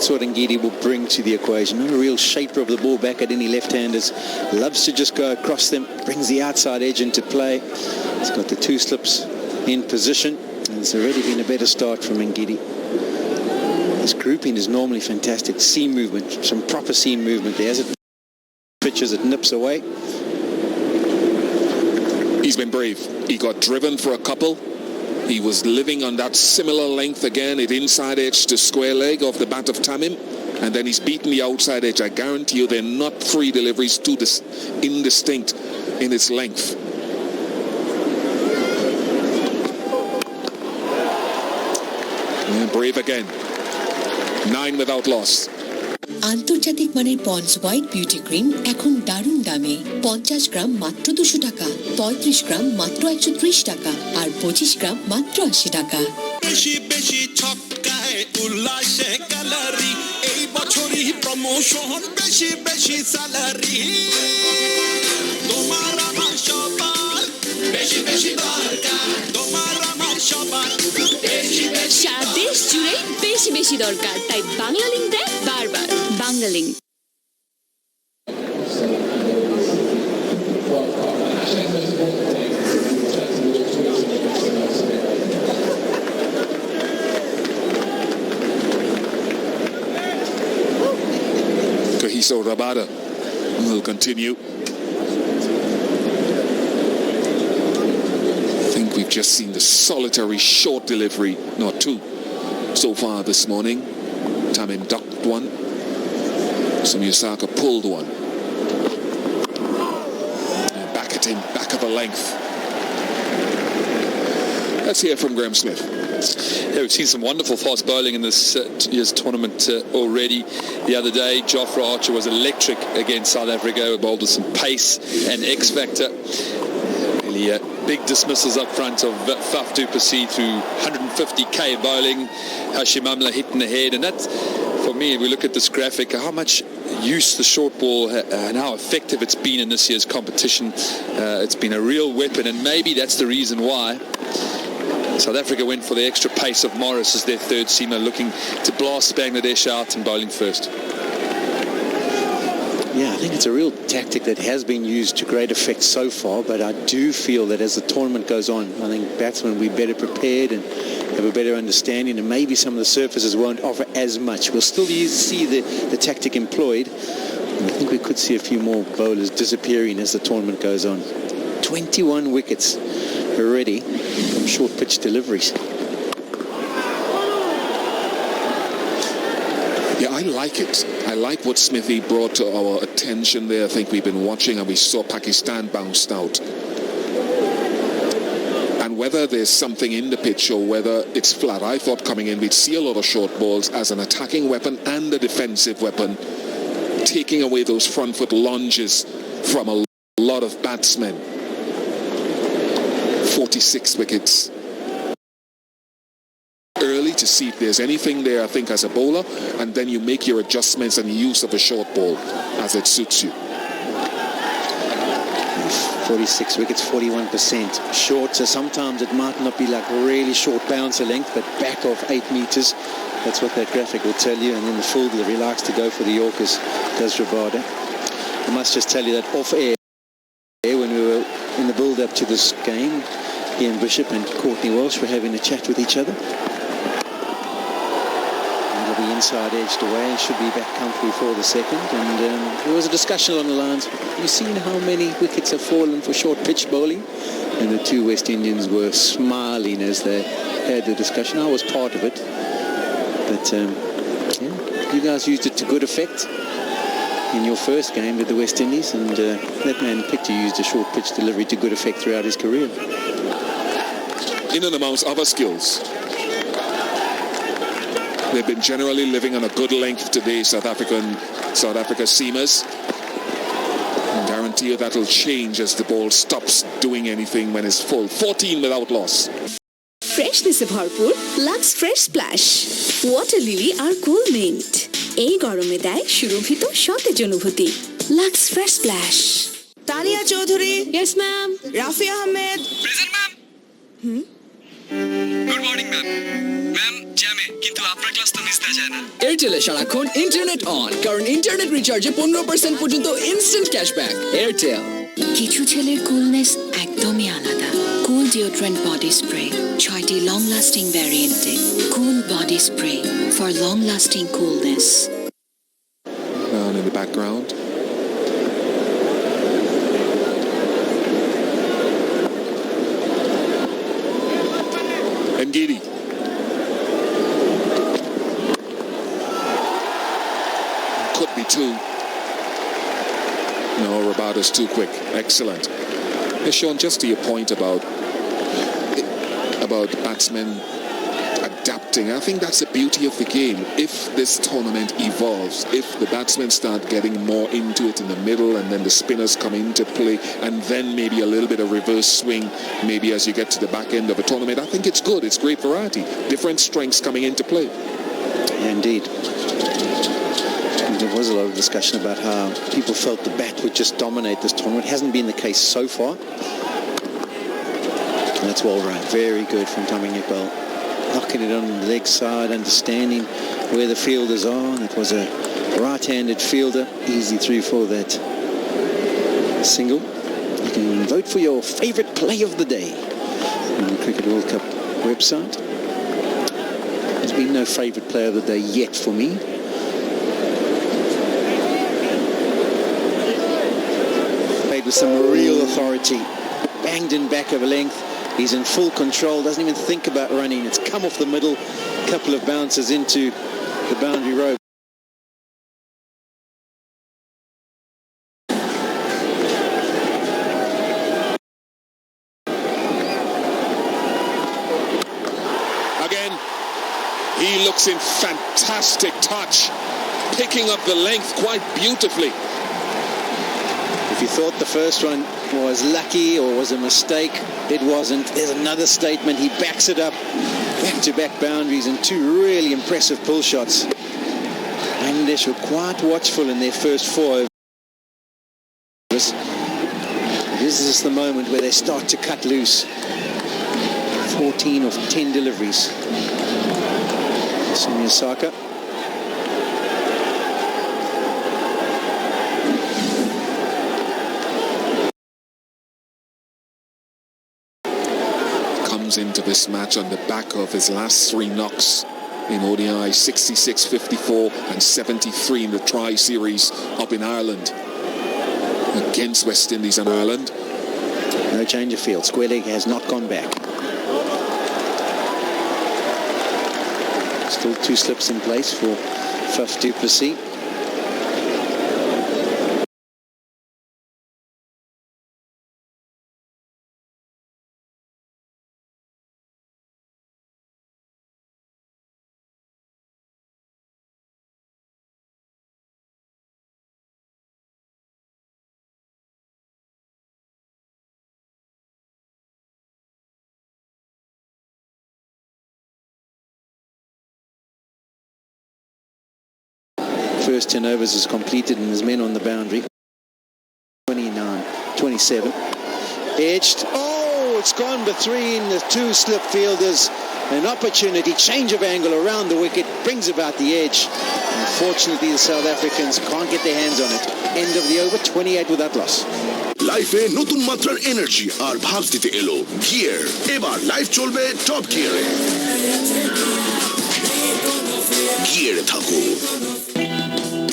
That's what Ngidi will bring to the equation. Not a real shaper of the ball back at any left-handers. Loves to just go across them. Brings the outside edge into play. He's got the two slips in position. And it's already been a better start from Ngidi. His grouping is normally fantastic. Seam movement, some proper seam movement there. As it pitches, it nips away. He's been brave. He got driven for a couple. He was living on that similar length again, at inside edge to square leg of the bat of Tamim. And then he's beaten the outside edge. I guarantee you they're not three deliveries, too indistinct in its length. Yeah, brave again. 9 without loss. আন্তর্জাতিক মানের ponds white beauty cream এখন দারুণ দামে 50 গ্রাম মাত্র 200 টাকা 35 গ্রাম মাত্র 130 টাকা আর 25 গ্রাম মাত্র 80 টাকা বেশি বেশি ছক্কায় উল্লাসে ক্যালারি এই বছরই প্রমোশন বেশি বেশি স্যালারি তোমার আমার সবার বেশি বেশি দরকার তোমার আমার সবার বেশি বেশি সারা দেশ জুড়ে বেশি বেশি দরকার তাই বাংলা লিংক দেয় বারবার Bangla link Kagiso Rabada will continue. I think we've just seen the solitary short delivery, not two, so far this morning. Tamim ducked one. Sumiosaka pulled one. And back at him, back of a length. Let's hear from Graham Smith. Yeah, we've seen some wonderful fast bowling in this year's tournament already. The other day, Jofra Archer was electric against South Africa, bowled with some pace and X-factor. Really big dismissals up front of Faf du Plessis through 150k bowling. Hashim Amla hitting the head, and that's, for me, if we look at this graphic, how much use the short ball and how effective it's been in this year's competition. It's been a real weapon, and maybe that's the reason why South Africa went for the extra pace of Morris as their third seamer, looking to blast Bangladesh out and bowling first. Yeah, I think it's a real tactic that has been used to great effect so far, but I do feel that as the tournament goes on, I think batsmen will be better prepared and have a better understanding, and maybe some of the surfaces won't offer as much. We'll still see the tactic employed. I think we could see a few more bowlers disappearing as the tournament goes on. 21 wickets already from short pitch deliveries. Yeah, I like it. I like what Smithy brought to our attention there. I think we've been watching and we saw Pakistan bounced out. And whether there's something in the pitch or whether it's flat, I thought coming in we'd see a lot of short balls as an attacking weapon and a defensive weapon, taking away those front foot lunges from a lot of batsmen. 46 wickets. Early to see if there's anything there, I think, as a bowler, and then you make your adjustments and use of a short ball as it suits you. 46 wickets, 41% short, so sometimes it might not be like really short bouncer length, but back of 8 metres. That's what that graphic will tell you. And then the full delivery likes to go for the Yorkers, does Rabada. I must just tell you that off air, when we were in the build-up to this game, Ian Bishop and Courtney Walsh were having a chat with each other. It'll be inside edged away and should be back comfortably for the second. And there was a discussion along the lines, you've seen how many wickets have fallen for short pitch bowling? And the two West Indians were smiling as they had the discussion. I was part of it. But yeah, you guys used it to good effect in your first game with the West Indies, and that man Pictor used a short pitch delivery to good effect throughout his career. In and amongst other skills, they've been generally living on a good length today, South Africa seamers. I guarantee you that'll change as the ball stops doing anything when it's full. 14 without loss. ফ্রেশনেসে ভরপুর Lux fresh splash water lily আর cool mint এই গরমে দেয় সুরভিত সতেজ অনুভূতি Lux fresh splash Tania Chowdhury yes ma'am Rafi Ahmed present ma'am good morning ma'am ma'am জ্যামে কিন্তু আপনার ক্লাস তো মিস যায় না। এয়ারটেলে সারাক্ষণ ইন্টারনেট অন, কারণ ইন্টারনেট রিচার্জে 15% পর্যন্ত ইনস্ট্যান্ট ক্যাশব্যাক। এয়ারটেল। কিছু ছেলের কুলনেস একদমই আলাদা। কুল ডিওড্রেন্ট বডি স্প্রে 6টি লং লাস্টিং ভ্যারিয়েন্টে। Cool body spray for long lasting coolness. Down in the background. Ngidi. Could be two. No, Rabada's too quick. Excellent. Hey, Sean, just to your point about batsmen adapting, I think that's the beauty of the game. If this tournament evolves, if the batsmen start getting more into it in the middle and then the spinners come into play and then maybe a little bit of reverse swing maybe as you get to the back end of a tournament, I think it's good. It's great variety. Different strengths coming into play. Indeed. There was a lot of discussion about how people felt the bat would just dominate this tournament. It hasn't been the case so far. And that's well run. Very good from Tommy Iqbal. Knocking it on the leg side, understanding where the fielders are. It was a right-handed fielder. Easy through for that single. You can vote for your favourite play of the day on the Cricket World Cup website. There's been no favourite play of the day yet for me. Played with some real authority. Banged in back of a length. He's in full control, doesn't even think about running. It's come off the middle, a couple of bounces into the boundary rope. Again, he looks in fantastic touch, picking up the length quite beautifully. If you thought the first one was lucky or was a mistake, it wasn't. There's another statement. He backs it up. Back-to-back boundaries and two really impressive pull shots. Bangladesh were quite watchful in their first four overs. This is the moment where they start to cut loose. 14 of 10 deliveries. Sonia Saka. Into this match on the back of his last three knocks in ODI, 66, 54 and 73 in the Tri-Series up in Ireland against West Indies and Ireland. No change of field. Square leg has not gone back. Still two slips in place for Faf du Plessis. First 10 overs is completed and there's men on the boundary. 29, 27. Edged. Oh, it's gone between the two slip fielders. An opportunity, change of angle around the wicket, brings about the edge. Unfortunately, the South Africans can't get their hands on it. End of the over, 28 without loss. লাইফে নতুন মাত্রার energy আর ভাবস দিতে এলো gear. এবার life চলবে top গিয়ারে। গিয়ারে থাকো।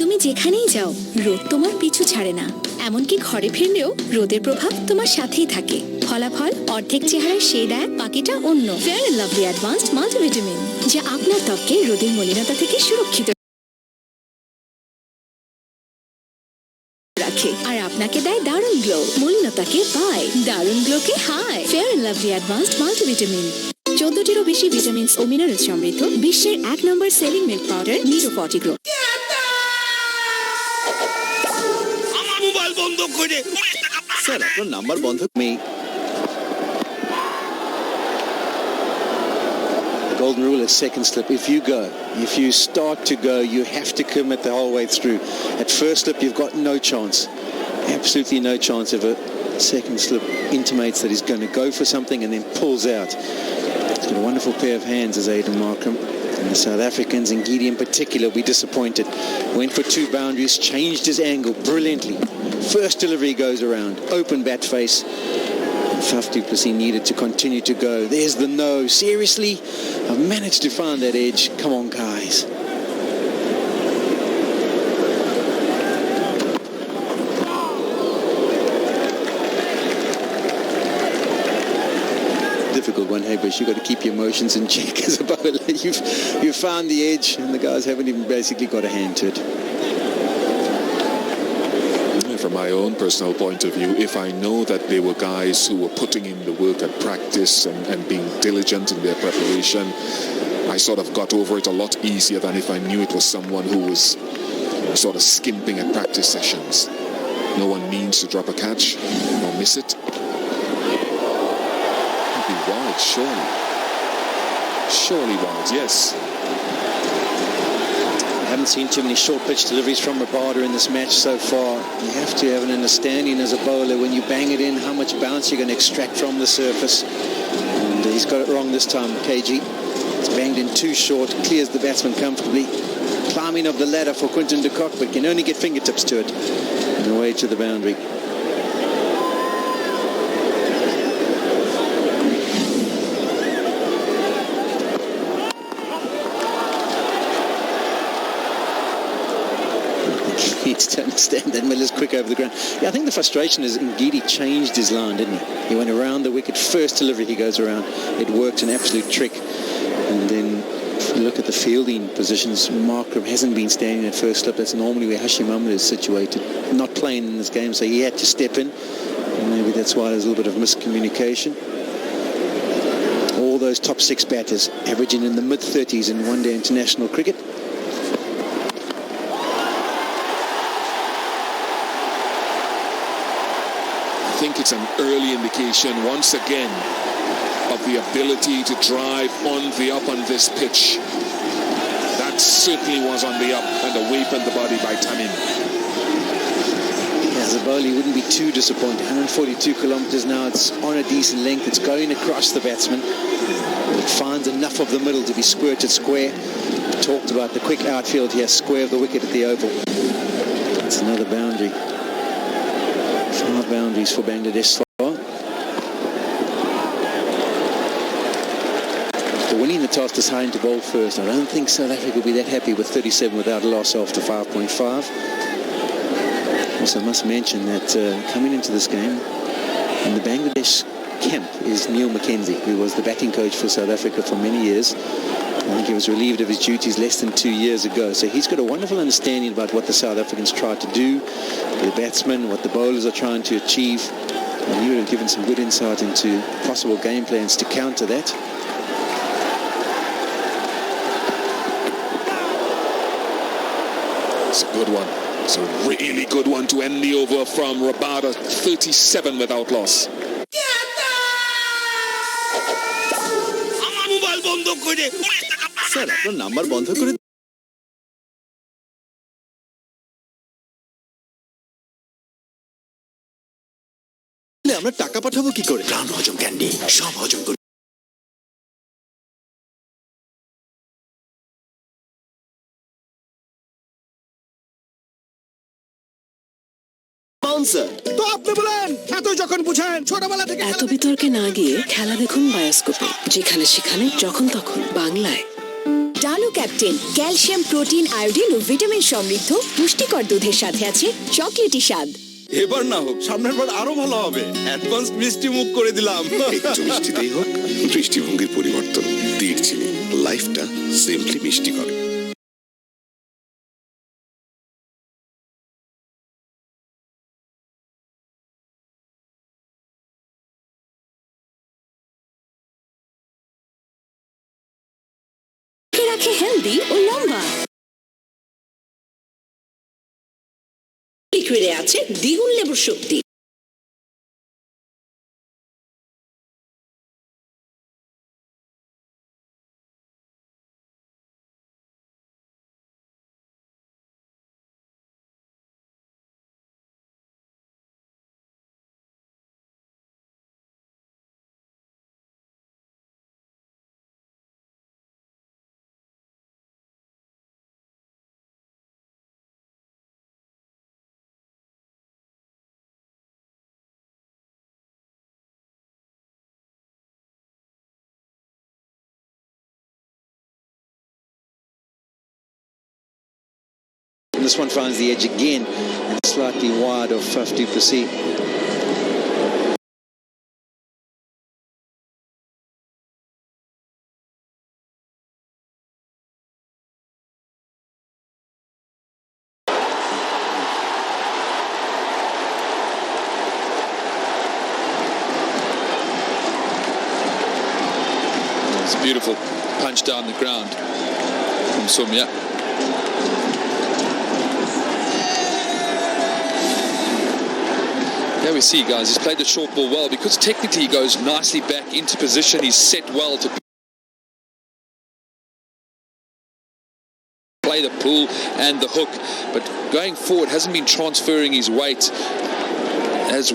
তুমি যেখানেই যাও রোদ তোমার পিছু ছাড়ে না, এমনকি ঘরে ফিরলেও রোদের প্রভাব তোমার সাথেই থাকে। ফলাফল অর্ধেক চেহারায় শেড এক, বাকিটা অন্য। Fair and Lovely advanced multivitamin, যা আপনার ত্বককে রোদের মলিনতা থেকে সুরক্ষিত রাখে আর আপনাকে দেয় দারুণ গ্লো। মলিনতাকে বাই, দারুণ গ্লোকে hi. Fair and Lovely advanced multivitamin, 14টিরও বেশি ভিটামিনস ও মিনারেল সমৃদ্ধ বিশ্বের 1 number selling milk powder Nido Fortigrow. আমার মোবাইল বন্ধ করে স্যার আপনার নাম্বার বন্ধ। The golden rule is second slip. If you start to go, you have to commit the whole way through. At first slip, you've got no chance. Absolutely no chance. If a second slip intimates that he's going to go for something and then pulls out. He's got a wonderful pair of hands as Aidan Markham. And the South Africans, and Ngidi in particular, will be disappointed. Went for 2 boundaries, changed his angle brilliantly. First delivery goes around, open bat face. Faf du Plessis needed to continue to go. There's the no. Seriously? I've managed to find that edge. Come on, guys. Difficult one, hey, but you've got to keep your emotions in check as a bowler. You've found the edge, and the guys haven't even basically got a hand to it. From my own personal point of view, if I know that they were guys who were putting in the work at practice and being diligent in their preparation, I sort of got over it a lot easier than if I knew it was someone who was sort of skimping at practice sessions. No one means to drop a catch or miss it. It'd be wide, surely. Surely wide, yes. I haven't seen too many short pitch deliveries from Rabada in this match so far. You have to have an understanding as a bowler when you bang it in how much bounce you're going to extract from the surface. And he's got it wrong this time, KG. It's banged in too short, clears the batsman comfortably. Climbing of the ladder for Quinton de Kock, but can only get fingertips to it. And away to the boundary. Needs to understand that Miller's quick over the ground. Yeah, I think the frustration is Ngidi changed his line, didn't he? He went around the wicket. First delivery he goes around. It worked, an absolute trick. And then if you look at the fielding positions, Markram hasn't been standing at first slip. That's normally where Hashim Ahmed is situated. Not playing in this game, so he had to step in. And maybe that's why there's a little bit of miscommunication. All those top 6 batters averaging in the mid-30s in one-day international cricket. I think it's an early indication once again of the ability to drive on the up on this pitch. That certainly was on the up and away from the body by Tamim. As a bowler, he wouldn't be too disappointed. 142 kilometers now. It's on a decent length. It's going across the batsman. It finds enough of the middle to be squirted square. We talked about the quick outfield here. Square of the wicket at the Oval. It's another boundary. 5 boundaries for Bangladesh so far. After winning the toss, deciding to bowl first. I don't think South Africa will be that happy with 37 without a loss after 5.5. Also, I must mention that coming into this game, in the Bangladesh camp is Neil Mackenzie, who was the batting coach for South Africa for many years. I think he was relieved of his duties less than 2 years ago. So he's got a wonderful understanding about what the South Africans try to do, the batsmen, what the bowlers are trying to achieve. And he would have given some good insight into possible game plans to counter that. It's a good one. It's a really good one to end the over from Rabada. 37 without loss. Sir আপনার number বন্ধ করে আমরা টাকা পাঠাবো কি করে? প্রাণ হজম ক্যান্ডি সব হজম করে তো আপনি বলেন এত যখন বুঝেন ছোটবেলা থেকে এত বিতর্কে না গিয়ে খেলা দেখুন বায়োস্কোপে, যেখানে সেখানে যখন তখন বাংলায়। ডালো ক্যাপ্টেন ক্যালসিয়াম, প্রোটিন, আয়োডিন ও ভিটামিন সমৃদ্ধ পুষ্টিকর দুধের সাথে আছে চকলেটি স্বাদ। এবার না হোক, সামনের বার আরো ভালো হবে। অ্যাডভান্স মিষ্টি মুখ করে দিলাম। একটু মিষ্টিতেই হোক, দৃষ্টিভঙ্গির পরিবর্তন। তীর চিনি লাইফটা সিম্পলি মিষ্টি করে। রাখে হেলদি ও লম্বা। লিকুইডে আছে দ্বিগুণ লেবুর শক্তি। And this one finds the edge again, and slightly wide of Faf du Plessis. It's a beautiful punch down the ground from Sumya. There we see, guys, he's played the short ball well because technically he goes nicely back into position. He's set well to play the pull and the hook, but going forward hasn't been transferring his weight as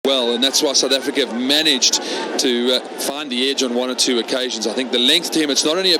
well, and that's why South Africa have managed to find the edge on one or two occasions. I think the length to him, it's not only a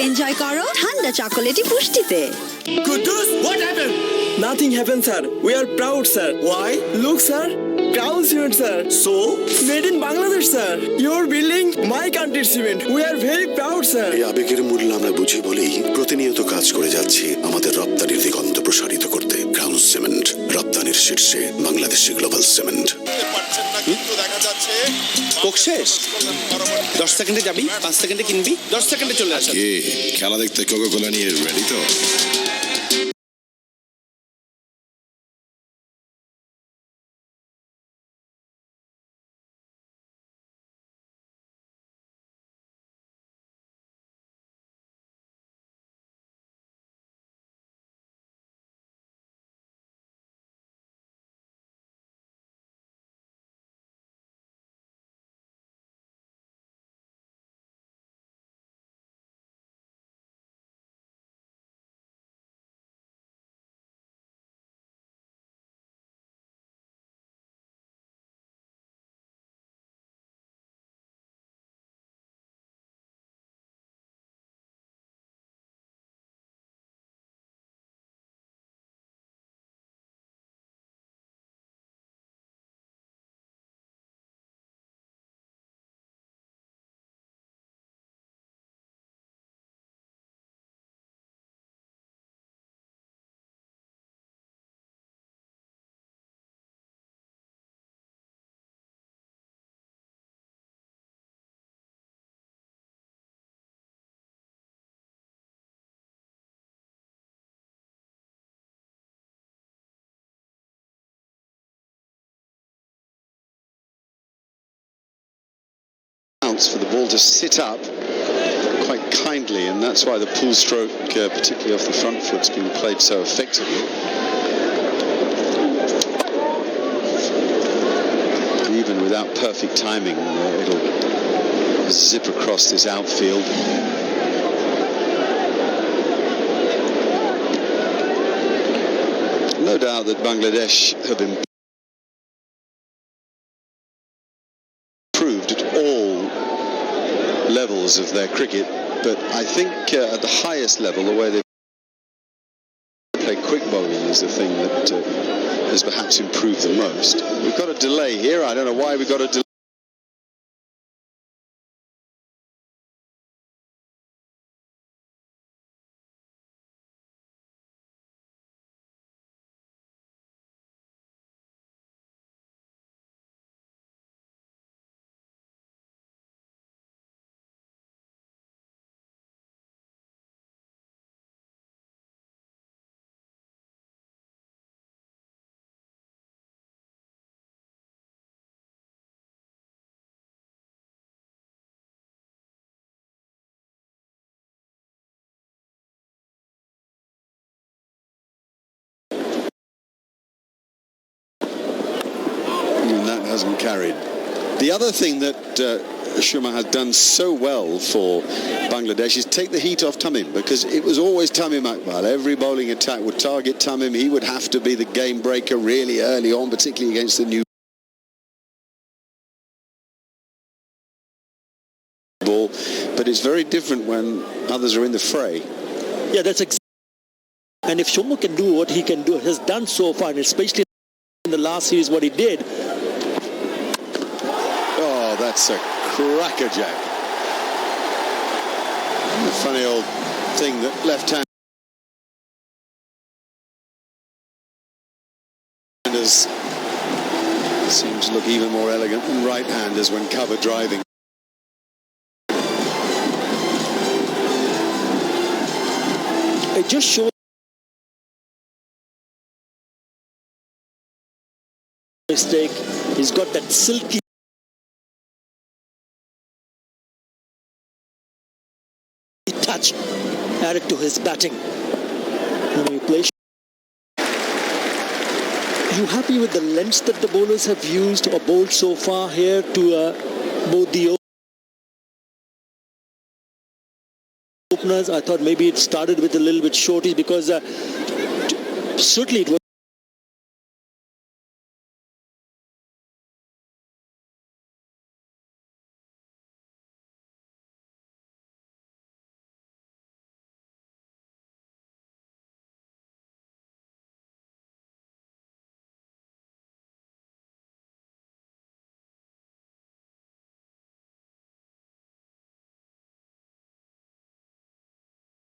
enjoy করো ঠান্ডা chocolatey পুষ্টিতে। Kudus, what happened? Nothing happened, sir. We are proud, sir. Why? Look, sir. Crown cement, sir. So? Made in Bangladesh, sir. Your building, my country's cement. We are very proud, sir. এই আবেগের মূল্য আমরা বুঝি বলেই প্রতিনিয়ত কাজ করে যাচ্ছি আমাদের রপ্তানির দিগন্ত প্রসারিত করতে। ক্রাউন সিমেন্ট, রপ্তানির শীর্ষে, বাংলাদেশি গ্লোবাল সিমেন্ট। কোক শেষ? 10 সেকেন্ডে যাবি, 5 সেকেন্ডে কিনবি, 10 সেকেন্ডে চলে আসবি। খেলা দেখতে কোকা-কোলা নিয়ে রেডি তো? wants for the ball to sit up quite kindly, and that's why the pull stroke, particularly off the front foot's been played so effectively. Even without perfect timing, it'll zip across this outfield. No doubt that Bangladesh have improved at all levels of their cricket, but I think at the highest level, the way they play quick bowling is the thing that has perhaps improved the most. We've got a delay here. I don't know why we've got a delay. And that hasn't carried. The other thing that Shuma has done so well for Bangladesh is take the heat off Tamim, because it was always Tamim Iqbal. Every bowling attack would target Tamim. He would have to be the game breaker really early on, particularly against the new ball. But it's very different when others are in the fray. Yeah, that's exactly. And if Shuma can do what he can do, has done so far, and especially in the last series, what he did. Oh, that's a crackerjack. A funny old thing that left-handers seem to look even more elegant than right-handers when cover driving. It just shows mistake. He's got that silky touch added to his batting. When we play, you happy with the lengths that the bowlers have used or bowled so far here to both the openers? I thought maybe it started with a little bit shorty, because certainly it was